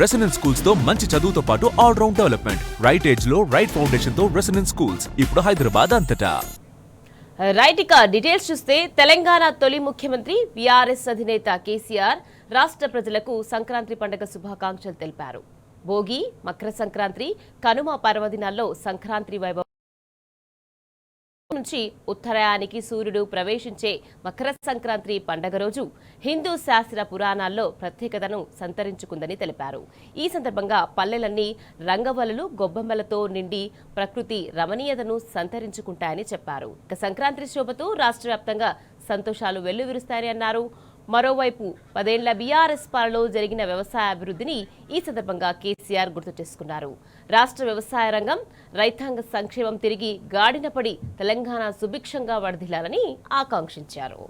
Residence schools తో మంచి చదువుతో పాటు all round development right age లో రైట్ ఫౌండేషన్ తో రెసిడెన్స్ స్కూల్స్ ఇప్పుడు హైదరాబాద్ అంతటా. రైట్ ఇక డీటెయిల్స్ చూస్తే తెలంగాణ తొలి ముఖ్యమంత్రి బీఆర్ఎస్ అధినేత కేసీఆర్ రాష్ట్ర ప్రజలకు సంక్రాంతి పండుగ శుభాకాంక్షలు తెలిపారు. భోగి, మకర సంక్రాంతి, కనుమ పర్వదినాల్లో సంక్రాంతి వైభవం నుంచి ఉత్తరాయానికి సూర్యుడు ప్రవేశించే మకర సంక్రాంతి పండగ రోజు హిందూ శాస్త్ర పురాణాల్లో ప్రత్యేకతను సంతరించుకుందని తెలిపారు. ఈ సందర్భంగా పల్లెలన్నీ రంగవల్లులు, గొబ్బెమ్మలతో నిండి ప్రకృతి రమణీయతను సంతరించుకుంటాయని చెప్పారు. ఇక సంక్రాంతి శోభతో రాష్ట్ర వ్యాప్తంగా సంతోషాలు వెల్లువిరుస్తాయని అన్నారు. మరోవైపు 10 ఏళ్ల బీఆర్ఎస్ పాలనలో జరిగిన వ్యవసాయ అభివృద్ధిని ఈ సందర్భంగా కేసీఆర్ గుర్తు చేసుకున్నారు. రాష్ట్ర వ్యవసాయ రంగం, రైతాంగ సంక్షేమం తిరిగి గాడిన పడి తెలంగాణ సుభిక్షంగా వర్ధిల్లాలని ఆకాంక్షించారు.